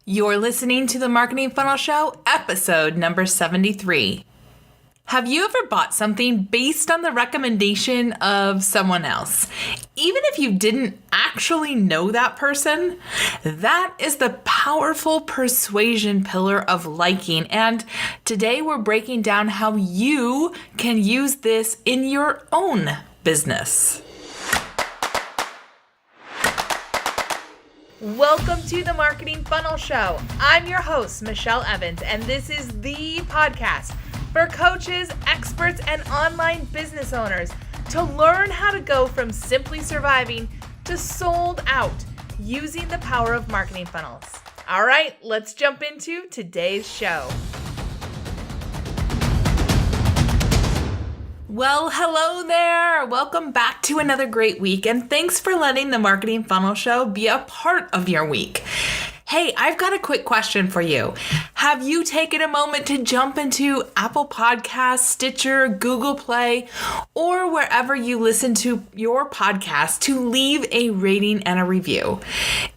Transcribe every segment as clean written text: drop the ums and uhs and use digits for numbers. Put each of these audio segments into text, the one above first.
You're listening to the Marketing Funnel Show, episode number 73. Have you ever bought something based on the recommendation of someone else? Even if you didn't actually know that person? That is the powerful persuasion pillar of liking. And today we're breaking down how you can use this in your own business. Welcome to the Marketing Funnel Show. I'm your host, Michelle Evans, and this is the podcast for coaches, experts, and online business owners to learn how to go from simply surviving to sold out using the power of marketing funnels. All right, let's jump into today's show. Well, hello there. Welcome back to another great week, and thanks for letting the Marketing Funnel Show be a part of your week. Hey, I've got a quick question for you. Have you taken a moment to jump into Apple Podcasts, Stitcher, Google Play, or wherever you listen to your podcast to leave a rating and a review?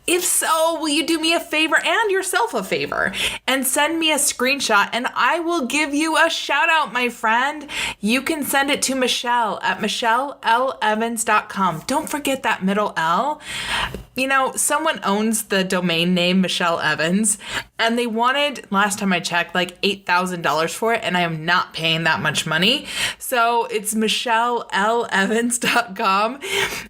If so, will you do me a favor and yourself a favor and send me a screenshot and I will give you a shout out, my friend. You can send it to Michelle at michellelevans.com. Don't forget that middle L. You know, someone owns the domain name Michelle Evans, and they wanted, last time I checked, like $8,000 for it, and I am not paying that much money. So it's michellelevans.com,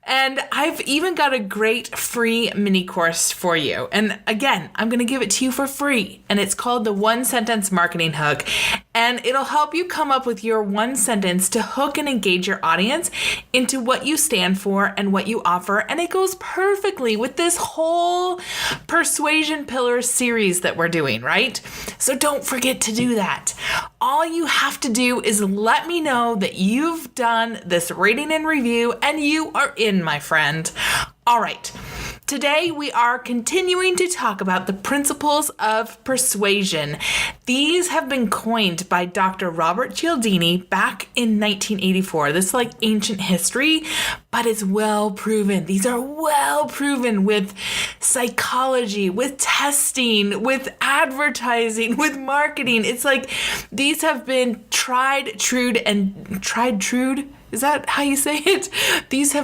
and I've even got a great free mini course for you. And again, I'm going to give it to you for free, and it's called the One Sentence Marketing Hook, and it'll help you come up with your one sentence to hook and engage your audience into what you stand for and what you offer, and it goes perfectly with this whole persuasion pillar series that we're doing, right? So don't forget to do that. All you have to do is let me know that you've done this rating and review and you are in, my friend. All right. Today, we are continuing to talk about the principles of persuasion. These have been coined by Dr. Robert Cialdini back in 1984. This is like ancient history, but it's well proven. These are well proven with psychology, with testing, with advertising, with marketing. It's like these have been tried, true. Is that how you say it? These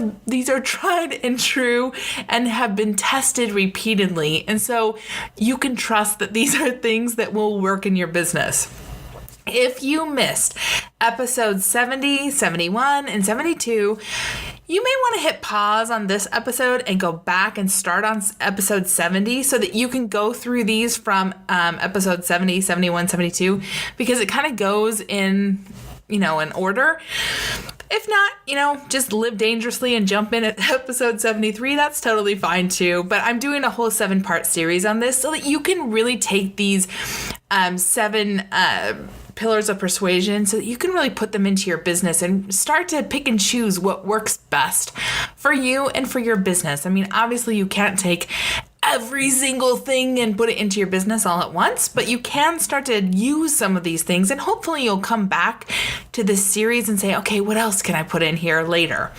are tried and true and have been tested repeatedly. And so you can trust that these are things that will work in your business. If you missed episodes 70, 71, and 72, you may want to hit pause on this episode and go back and start on episode 70 so that you can go through these from episode 70, 71, 72, because it kind of goes in order. If not, just live dangerously and jump in at episode 73. That's totally fine too. But I'm doing a whole 7-part series on this so that you can really take these 7 pillars of persuasion so that you can really put them into your business and start to pick and choose what works best for you and for your business. I mean, obviously you can't take every single thing and put it into your business all at once, but you can start to use some of these things, and hopefully you'll come back to this series and say, okay, what else can I put in here later?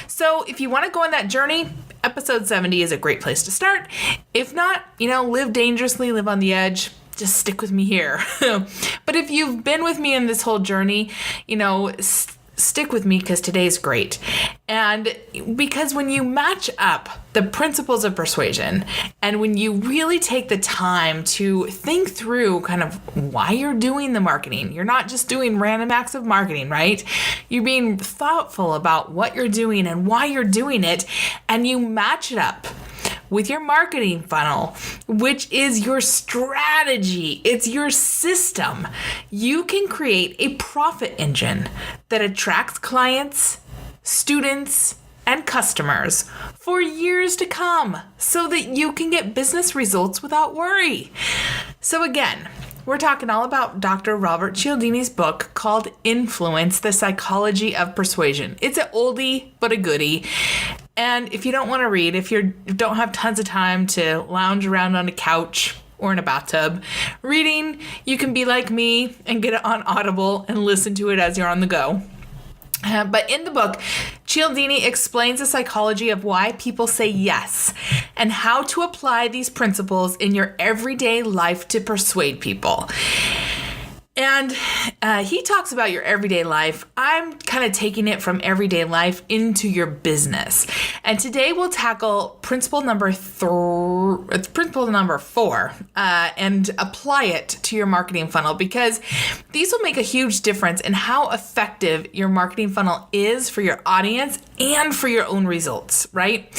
So if you want to go on that journey, episode 70 is a great place to start. If not, live dangerously, live on the edge. Just stick with me here. But if you've been with me in this whole journey, stick with me because today's great. And because when you match up the principles of persuasion and when you really take the time to think through kind of why you're doing the marketing, you're not just doing random acts of marketing, right? You're being thoughtful about what you're doing and why you're doing it, and you match it up with your marketing funnel, which is your strategy. It's your system. You can create a profit engine that attracts clients, students, and customers for years to come so that you can get business results without worry. So again, we're talking all about Dr. Robert Cialdini's book called Influence, The Psychology of Persuasion. It's an oldie, but a goodie. And if you don't want to read, if you don't have tons of time to lounge around on a couch or in a bathtub reading, you can be like me and get it on Audible and listen to it as you're on the go. But in the book, Cialdini explains the psychology of why people say yes and how to apply these principles in your everyday life to persuade people. And he talks about your everyday life. I'm kind of taking it from everyday life into your business. And today we'll tackle principle number 4 and apply it to your marketing funnel, because these will make a huge difference in how effective your marketing funnel is for your audience and for your own results, right?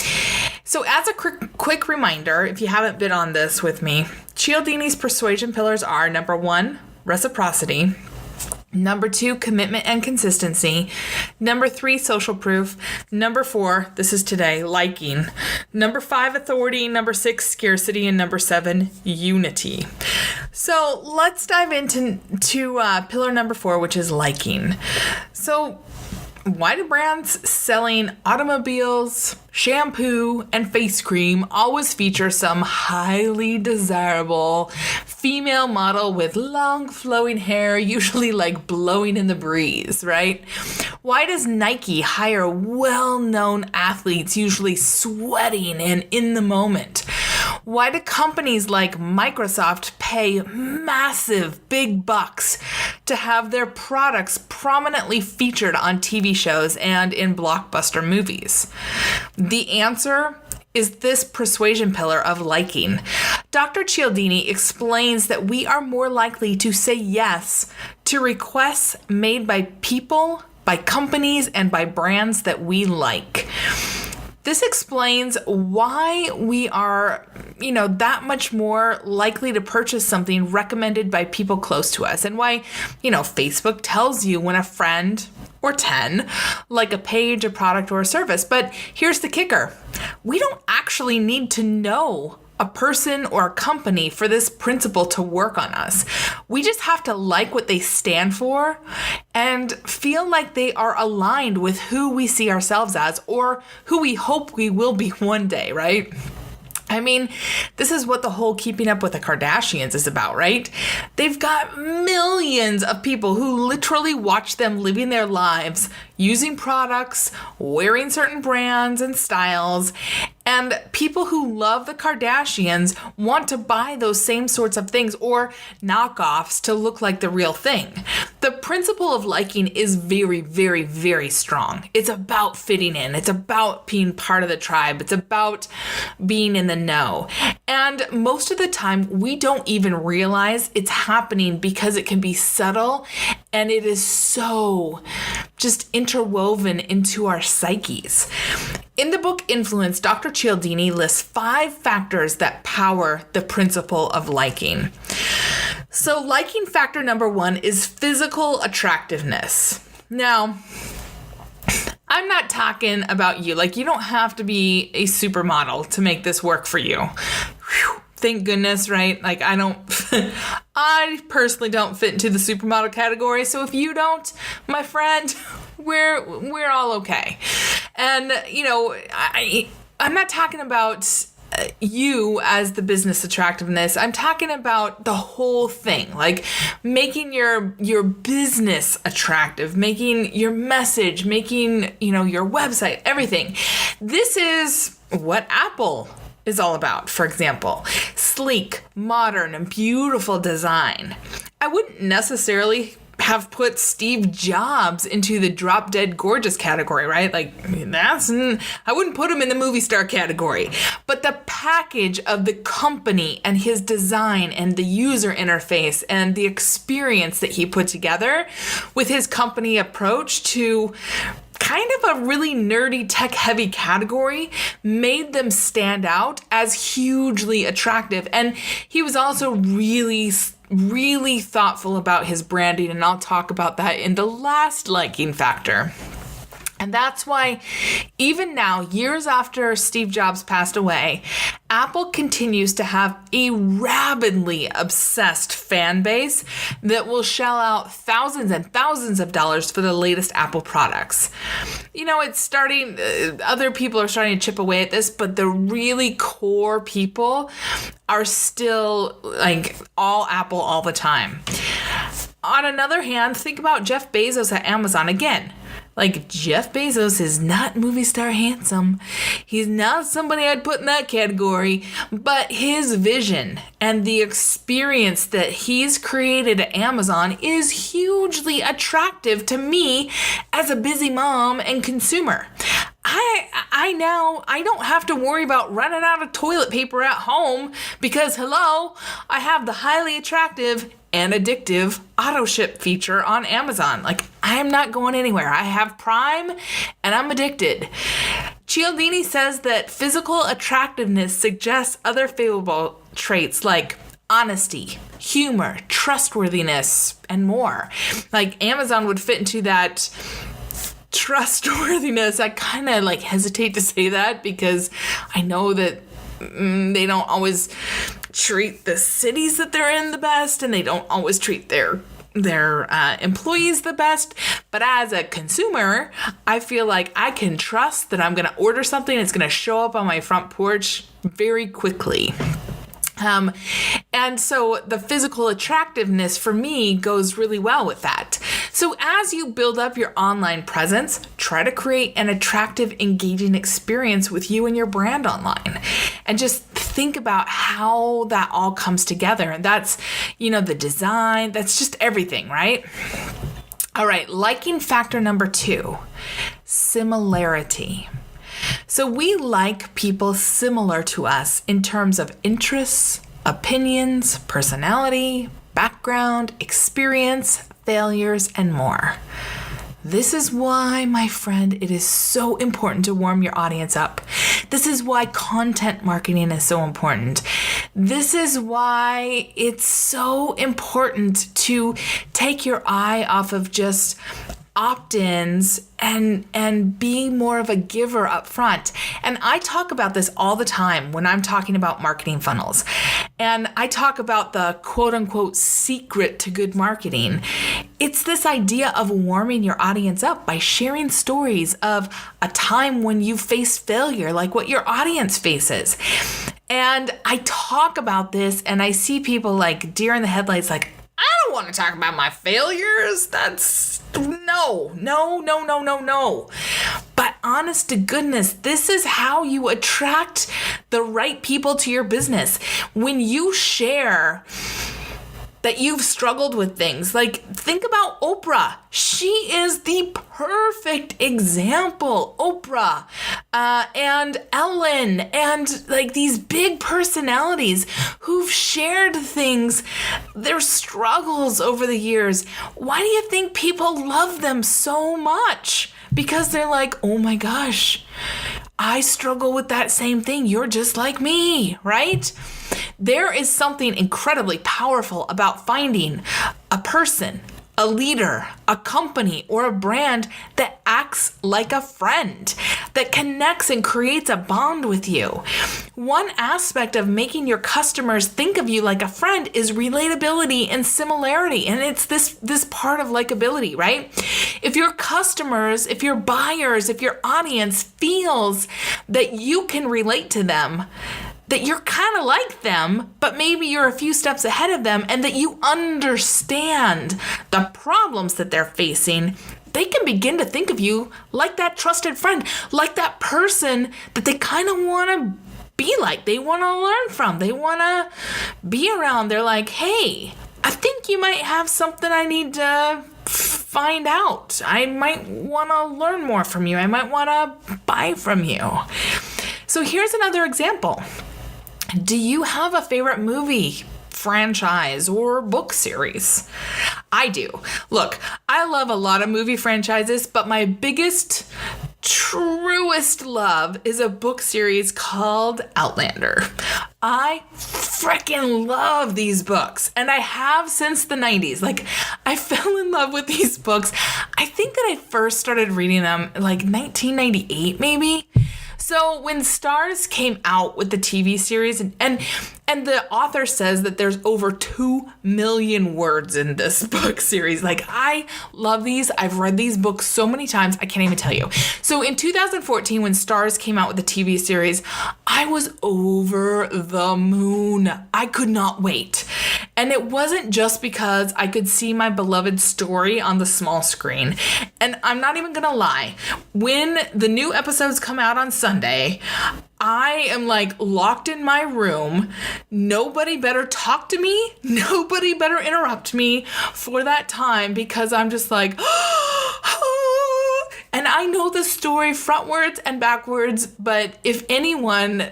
So as a quick reminder, if you haven't been on this with me, Cialdini's persuasion pillars are: number 1, reciprocity; number 2, commitment and consistency; number 3, social proof; number 4, this is today, liking; number 5, authority; number 6, scarcity; and number 7, unity. So let's dive into pillar number 4, which is liking. So why do brands selling automobiles, shampoo, and face cream always feature some highly desirable female model with long flowing hair, usually like blowing in the breeze, right? Why does Nike hire well-known athletes, usually sweating and in the moment? Why do companies like Microsoft pay massive big bucks to have their products prominently featured on TV shows and in blockbuster movies? The answer is this persuasion pillar of liking. Dr. Cialdini explains that we are more likely to say yes to requests made by people, by companies, and by brands that we like. This explains why we are, that much more likely to purchase something recommended by people close to us, and why, Facebook tells you when a friend or 10 like a page, a product, or a service. But here's the kicker. We don't actually need to know a person or a company for this principle to work on us. We just have to like what they stand for and feel like they are aligned with who we see ourselves as, or who we hope we will be one day, right? I mean, this is what the whole Keeping Up with the Kardashians is about, right? They've got millions of people who literally watch them living their lives, using products, wearing certain brands and styles, and people who love the Kardashians want to buy those same sorts of things or knockoffs to look like the real thing. The principle of liking is very, very, very strong. It's about fitting in. It's about being part of the tribe. It's about being in the know. And most of the time, we don't even realize it's happening because it can be subtle and it is so just interwoven into our psyches. In the book Influence, Dr. Cialdini lists 5 factors that power the principle of liking. So liking factor number 1 is physical attractiveness. Now, I'm not talking about you. Like, you don't have to be a supermodel to make this work for you. Whew. Thank goodness, right? Like, I personally don't fit into the supermodel category. So if you don't, my friend, we're all okay. And, I'm not talking about you as the business attractiveness. I'm talking about the whole thing, like making your business attractive, making your message, making, your website, everything. This is what Apple is all about, for example. Sleek, modern, and beautiful design. I wouldn't necessarily have put Steve Jobs into the drop dead gorgeous category, right? Like, I wouldn't put him in the movie star category. But the package of the company and his design and the user interface and the experience that he put together with his company approach to kind of a really nerdy tech heavy category made them stand out as hugely attractive. And he was also really thoughtful about his branding, and I'll talk about that in the last liking factor. And that's why even now, years after Steve Jobs passed away, Apple continues to have a rabidly obsessed fan base that will shell out thousands and thousands of dollars for the latest Apple products. It's starting, other people are starting to chip away at this, but the really core people are still like all Apple all the time. On another hand, think about Jeff Bezos at Amazon again. Like, Jeff Bezos is not movie star handsome. He's not somebody I'd put in that category, but his vision and the experience that he's created at Amazon is hugely attractive to me as a busy mom and consumer. I don't have to worry about running out of toilet paper at home because, hello, I have the highly attractive and addictive auto ship feature on Amazon. Like, I'm not going anywhere. I have Prime and I'm addicted. Cialdini says that physical attractiveness suggests other favorable traits like honesty, humor, trustworthiness, and more. Like, Amazon would fit into that trustworthiness. I kind of like hesitate to say that because I know that they don't always treat the cities that they're in the best, and they don't always treat their employees the best. But as a consumer, I feel like I can trust that I'm going to order something. It's going to show up on my front porch very quickly. And so the physical attractiveness for me goes really well with that. So as you build up your online presence, try to create an attractive, engaging experience with you and your brand online. And just think about how that all comes together. And that's, the design, that's just everything, right? All right, liking factor number 2, similarity. So we like people similar to us in terms of interests, opinions, personality, background, experience, failures, and more. This is why, my friend, it is so important to warm your audience up. This is why content marketing is so important. This is why it's so important to take your eye off of just opt-ins and be more of a giver up front. And I talk about this all the time when I'm talking about marketing funnels. And I talk about the quote unquote secret to good marketing. It's this idea of warming your audience up by sharing stories of a time when you faced failure, like what your audience faces. And I talk about this and I see people like deer in the headlights, like, I don't want to talk about my failures. That's no. But honest to goodness, this is how you attract the right people to your business. When you share that you've struggled with things, like think about Oprah. She is the perfect example. Oprah and Ellen and like these big personalities who've shared things, their struggles over the years. Why do you think people love them so much? Because they're like, oh my gosh, I struggle with that same thing. You're just like me, right? There is something incredibly powerful about finding a person, a leader, a company, or a brand that acts like a friend, that connects and creates a bond with you. One aspect of making your customers think of you like a friend is relatability and similarity. And it's this part of likability, right? If your customers, if your buyers, if your audience feels that you can relate to them, that you're kind of like them, but maybe you're a few steps ahead of them, and that you understand the problems that they're facing, they can begin to think of you like that trusted friend, like that person that they kind of want to be like, they want to learn from, they want to be around. They're like, hey, I think you might have something I need to find out. I might want to learn more from you. I might want to buy from you. So here's another example. Do you have a favorite movie franchise or book series? I do. Look, I love a lot of movie franchises, but my biggest, truest love is a book series called Outlander. I freaking love these books, and I have since the 90s. Like, I fell in love with these books. I think that I first started reading them like 1998, maybe. So when Starz came out with the TV series, and the author says that there's over 2 million words in this book series. Like, I love these. I've read these books so many times, I can't even tell you. So in 2014, when Starz came out with the TV series, I was over the moon. I could not wait. And it wasn't just because I could see my beloved story on the small screen. And I'm not even gonna lie, when the new episodes come out on Sunday, I am like locked in my room. Nobody better talk to me. Nobody better interrupt me for that time, because I'm just like, and I know the story frontwards and backwards, but if anyone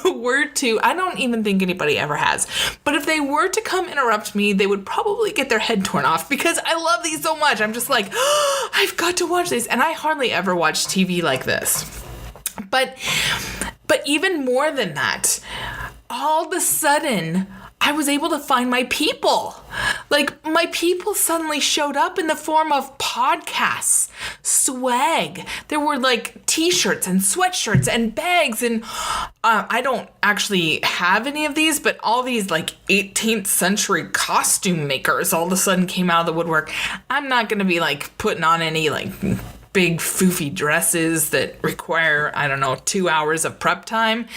were to, I don't even think anybody ever has, but if they were to come interrupt me, they would probably get their head torn off, because I love these so much. I'm just like, I've got to watch this. And I hardly ever watch TV like this. But even more than that, all of a sudden, I was able to find my people. Like, my people suddenly showed up in the form of podcasts, swag. There were like t-shirts and sweatshirts and bags. And I don't actually have any of these, but all these like 18th century costume makers all of a sudden came out of the woodwork. I'm not going to be like putting on any like big foofy dresses that require, 2 hours of prep time.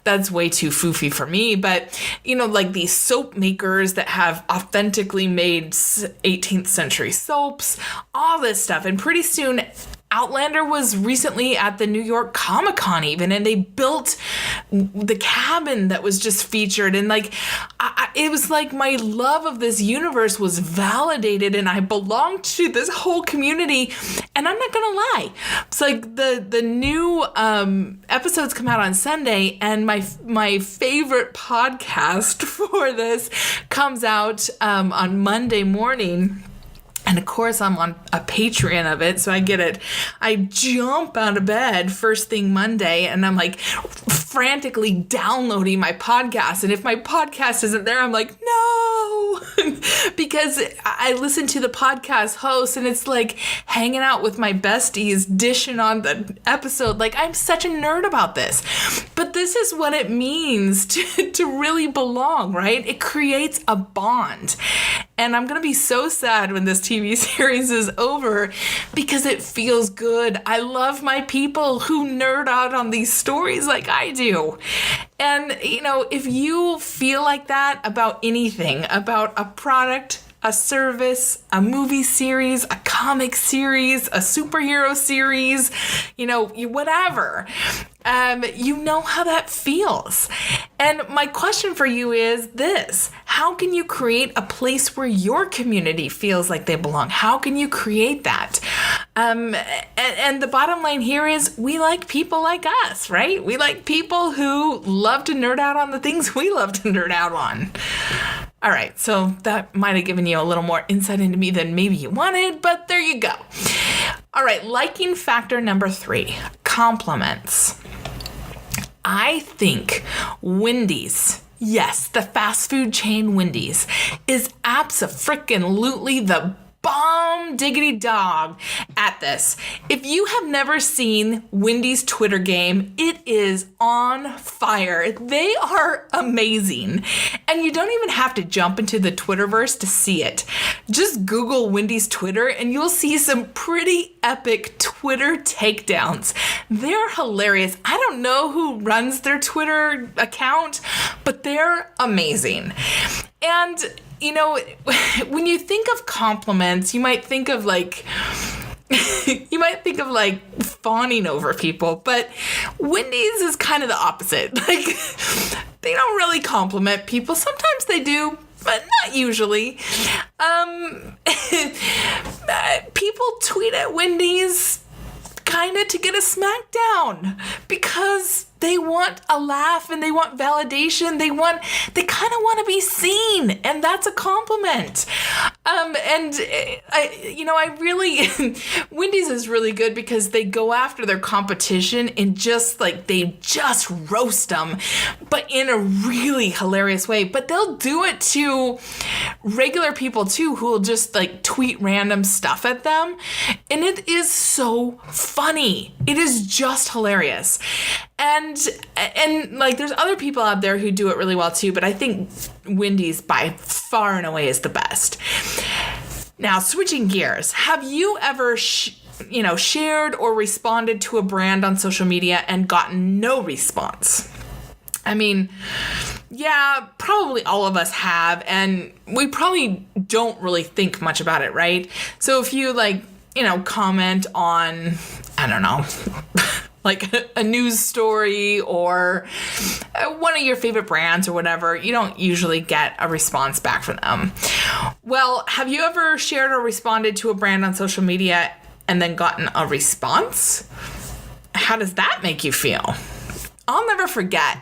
That's way too foofy for me. But, like these soap makers that have authentically made 18th century soaps, all this stuff. And pretty soon, Outlander was recently at the New York Comic-Con even, and they built the cabin that was just featured. And like, it was like my love of this universe was validated, and I belonged to this whole community. And I'm not gonna lie, it's like the new episodes come out on Sunday, and my favorite podcast for this comes out on Monday morning. And of course, I'm on a Patreon of it, so I get it. I jump out of bed first thing Monday, and I'm like frantically downloading my podcast. And if my podcast isn't there, I'm like, no, because I listen to the podcast host, and it's like hanging out with my besties, dishing on the episode. Like, I'm such a nerd about this. But this is what it means to really belong, right? It creates a bond. And I'm going to be so sad when this TV series is over, because it feels good. I love my people who nerd out on these stories like I do. And, if you feel like that about anything, about a product, a service, a movie series, a comic series, a superhero series, whatever, you know how that feels. And my question for you is this: how can you create a place where your community feels like they belong? How can you create that? And the bottom line here is, we like people like us, right? We like people who love to nerd out on the things we love to nerd out on. All right, so that might have given you a little more insight into me than maybe you wanted, but there you go. All right, liking factor number 3, compliments. I think Wendy's, yes, the fast food chain Wendy's, is abso-frickin-lutely the bomb diggity dog at this. If you have never seen Wendy's Twitter game, it is on fire. They are amazing. And you don't even have to jump into the Twitterverse to see it. Just Google Wendy's Twitter and you'll see some pretty epic Twitter takedowns. They're hilarious. I don't know who runs their Twitter account, but they're amazing. And when you think of compliments, you might think of like fawning over people, but Wendy's is kind of the opposite. Like, they don't really compliment people. Sometimes they do, but not usually. People tweet at Wendy's kind of to get a smackdown, because they want a laugh and they want validation. They kind of want to be seen, and that's a compliment. I really, Wendy's is really good because they go after their competition and they just roast them, but in a really hilarious way. But they'll do it to regular people too, who will just like tweet random stuff at them. And it is so funny. It is just hilarious. And like, there's other people out there who do it really well too, but I think Wendy's by far and away is the best. Now, switching gears, have you ever shared or responded to a brand on social media and gotten no response? I mean, yeah, probably all of us have, and we probably don't really think much about it, right? So if you comment on, I don't know, like a news story or one of your favorite brands or whatever, you don't usually get a response back from them. Well, have you ever shared or responded to a brand on social media and then gotten a response? How does that make you feel? I'll never forget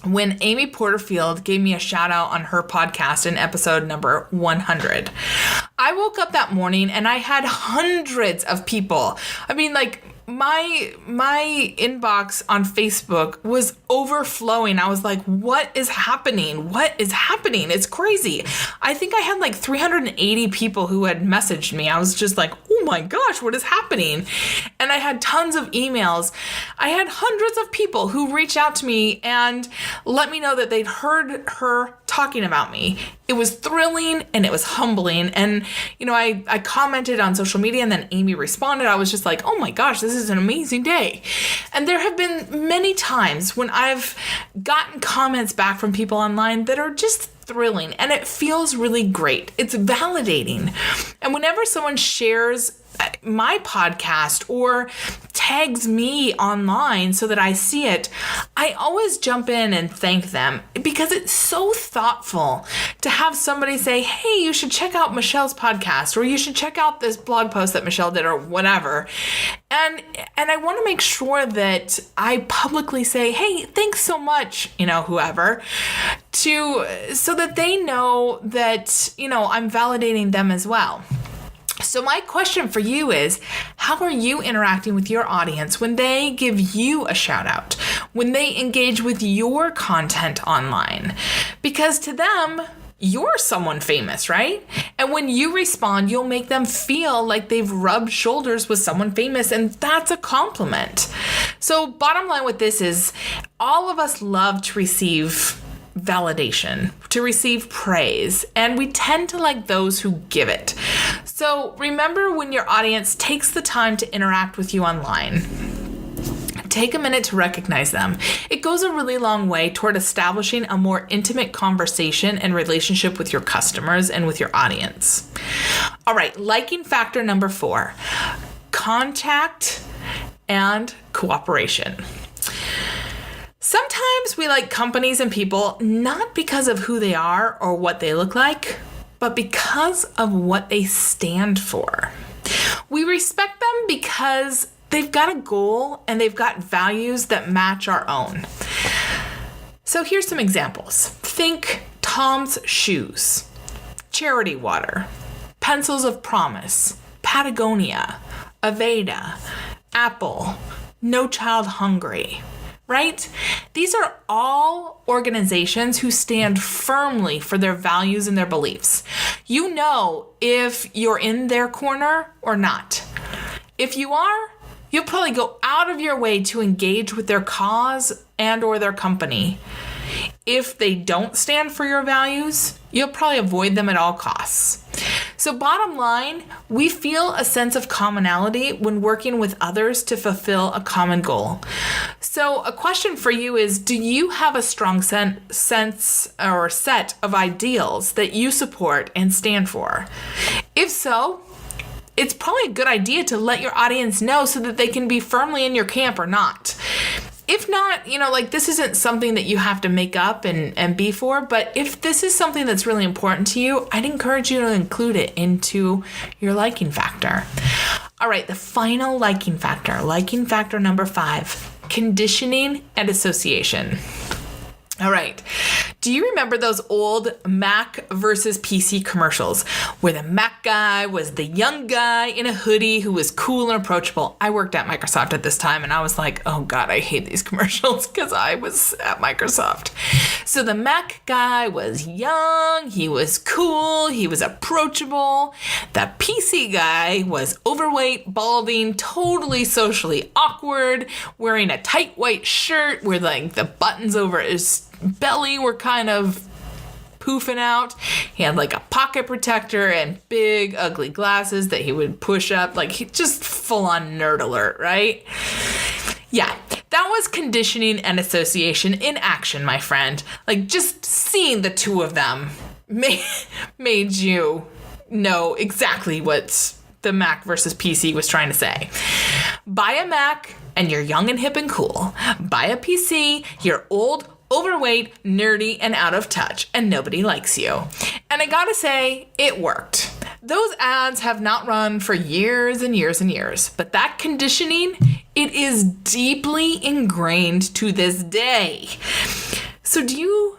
when Amy Porterfield gave me a shout out on her podcast in episode number 100. I woke up that morning and I had hundreds of people. I mean, my inbox on Facebook was overflowing. I was like, what is happening? What is happening? It's crazy. I think I had 380 people who had messaged me. I was just like, oh my gosh, what is happening? And I had tons of emails. I had hundreds of people who reached out to me and let me know that they'd heard her talking about me. It was thrilling and it was humbling. And, I commented on social media and then Amy responded. I was just like, oh my gosh, this is an amazing day. And there have been many times when I've gotten comments back from people online that are just thrilling and it feels really great. It's validating. And whenever someone shares my podcast or tags me online so that I see it, I always jump in and thank them because it's so thoughtful to have somebody say, hey, you should check out Michelle's podcast or you should check out this blog post that Michelle did or whatever. And I want to make sure that I publicly say, hey, thanks so much, whoever, so that they know that, I'm validating them as well. So my question for you is, how are you interacting with your audience when they give you a shout out, when they engage with your content online? Because to them, you're someone famous, right? And when you respond, you'll make them feel like they've rubbed shoulders with someone famous, and that's a compliment. So bottom line with this is, all of us love to receive validation, to receive praise, and we tend to like those who give it. So remember, when your audience takes the time to interact with you online, take a minute to recognize them. It goes a really long way toward establishing a more intimate conversation and relationship with your customers and with your audience. All right, liking factor number 4, contact and cooperation. Sometimes we like companies and people not because of who they are or what they look like, but because of what they stand for. We respect them because they've got a goal and they've got values that match our own. So here's some examples. Think Tom's Shoes, Charity Water, Pencils of Promise, Patagonia, Aveda, Apple, No Child Hungry. Right? These are all organizations who stand firmly for their values and their beliefs. You know if you're in their corner or not. If you are, you'll probably go out of your way to engage with their cause and or their company. If they don't stand for your values, you'll probably avoid them at all costs. So bottom line, we feel a sense of commonality when working with others to fulfill a common goal. So a question for you is, do you have a strong sense or set of ideals that you support and stand for? If so, it's probably a good idea to let your audience know so that they can be firmly in your camp or not. If not, this isn't something that you have to make up and be for, but if this is something that's really important to you, I'd encourage you to include it into your liking factor. All right, the final liking factor number 5, conditioning and association. All right. Do you remember those old Mac versus PC commercials where the Mac guy was the young guy in a hoodie who was cool and approachable? I worked at Microsoft at this time and I was like, oh God, I hate these commercials because I was at Microsoft. So the Mac guy was young, he was cool, he was approachable. The PC guy was overweight, balding, totally socially awkward, wearing a tight white shirt where the buttons over his belly were kind of poofing out. He had a pocket protector and big ugly glasses that he would push up, just full on nerd alert, right? Yeah. That was conditioning and association in action, my friend. Like, just seeing the two of them made you know exactly what the Mac versus PC was trying to say. Buy a Mac and you're young and hip and cool. Buy a PC, you're old, overweight, nerdy, and out of touch, and nobody likes you. And I gotta say, it worked. Those ads have not run for years and years and years, but that conditioning, it is deeply ingrained to this day. So do you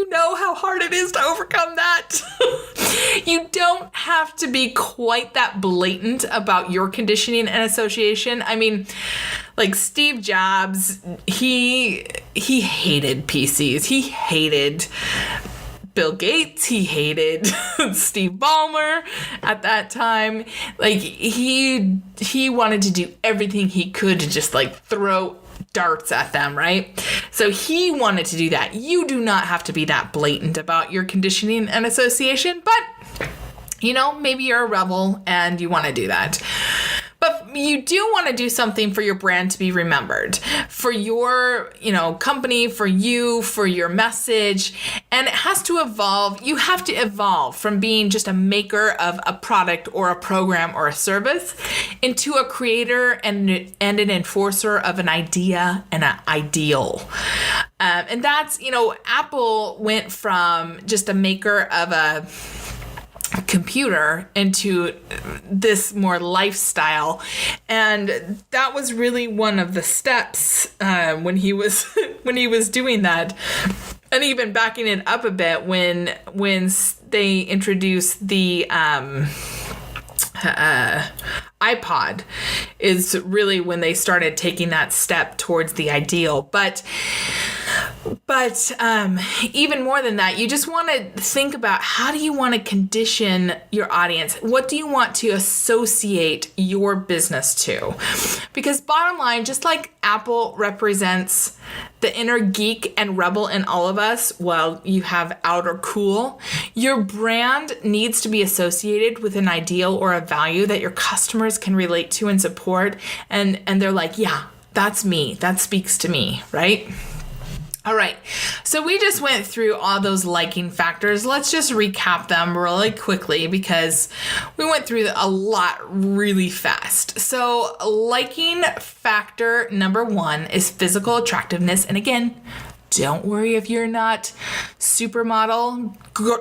know how hard it is to overcome that? You don't have to be quite that blatant about your conditioning and association. I mean, like Steve Jobs, he hated PCs. He hated Bill Gates. He hated Steve Ballmer at that time. Like, he wanted to do everything he could to just like throw darts at them, right? So he wanted to do that. You do not have to be that blatant about your conditioning and association, but maybe you're a rebel and you want to do that. But you do want to do something for your brand to be remembered, for your, company, for you, for your message. And it has to evolve. You have to evolve from being just a maker of a product or a program or a service into a creator and an enforcer of an idea and an ideal. And that's, Apple went from just a maker of a computer into this more lifestyle, and that was really one of the steps when he was doing that. And even backing it up a bit, when they introduced the iPod is really when they started taking that step towards the ideal. But even more than that, you just want to think about, how do you want to condition your audience? What do you want to associate your business to? Because bottom line, just like Apple represents the inner geek and rebel in all of us, while you have outer cool, your brand needs to be associated with an ideal or a value that your customers can relate to and support. And they're like, yeah, that's me. That speaks to me, right? All right, so we just went through all those liking factors. Let's just recap them really quickly because we went through a lot really fast. So liking factor number 1 is physical attractiveness. And again, don't worry if you're not supermodel,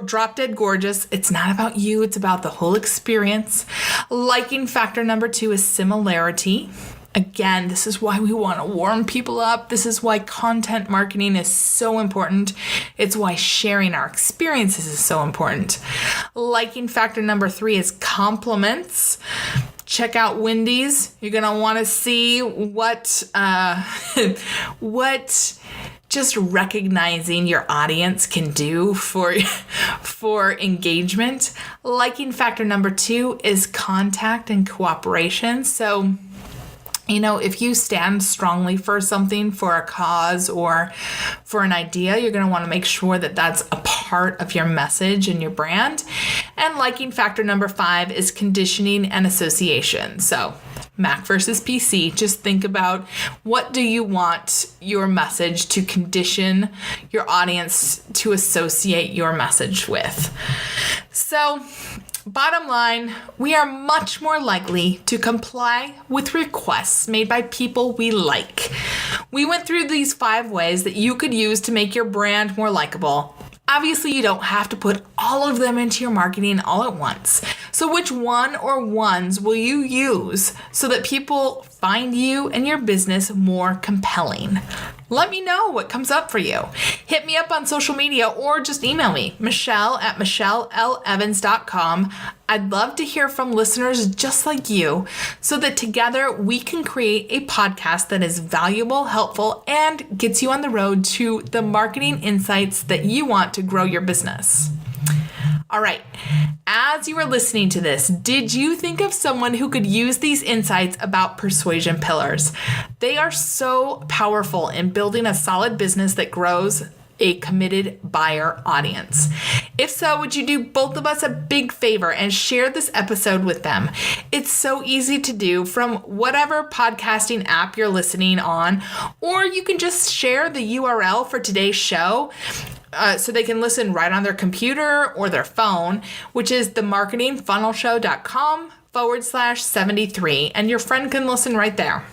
drop dead gorgeous. It's not about you. It's about the whole experience. Liking factor number 2 is similarity. Again, this is why we want to warm people up. This is why content marketing is so important. It's why sharing our experiences is so important. Liking factor number 3 is compliments. Check out Wendy's. You're going to want to see what just recognizing your audience can do for engagement. Liking factor number 2 is contact and cooperation. So, if you stand strongly for something, for a cause or for an idea, you're going to want to make sure that that's a part of your message and your brand. And liking factor number 5 is conditioning and association. So Mac versus PC, just think about, what do you want your message to condition your audience to associate your message with? So bottom line, we are much more likely to comply with requests made by people we like. We went through these 5 ways that you could use to make your brand more likable. Obviously, you don't have to put all of them into your marketing all at once. So which one or ones will you use so that people find you and your business more compelling? Let me know what comes up for you. Hit me up on social media or just email me, michelle@michellelevans.com. I'd love to hear from listeners just like you so that together we can create a podcast that is valuable, helpful, and gets you on the road to the marketing insights that you want to grow your business. All right, as you were listening to this, did you think of someone who could use these insights about persuasion pillars? They are so powerful in building a solid business that grows a committed buyer audience. If so, would you do both of us a big favor and share this episode with them? It's so easy to do from whatever podcasting app you're listening on, or you can just share the URL for today's show so they can listen right on their computer or their phone, which is themarketingfunnelshow.com/73, and your friend can listen right there.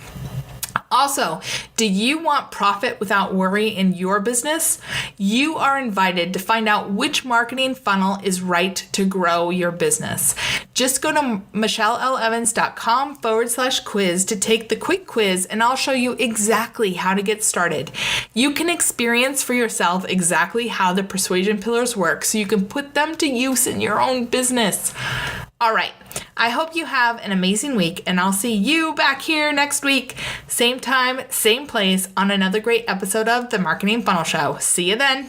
Also, do you want profit without worry in your business? You are invited to find out which marketing funnel is right to grow your business. Just go to michelleLevins.com/quiz to take the quick quiz, and I'll show you exactly how to get started. You can experience for yourself exactly how the persuasion pillars work so you can put them to use in your own business. All right. I hope you have an amazing week, and I'll see you back here next week. Same time, same place on another great episode of The Marketing Funnel Show. See you then.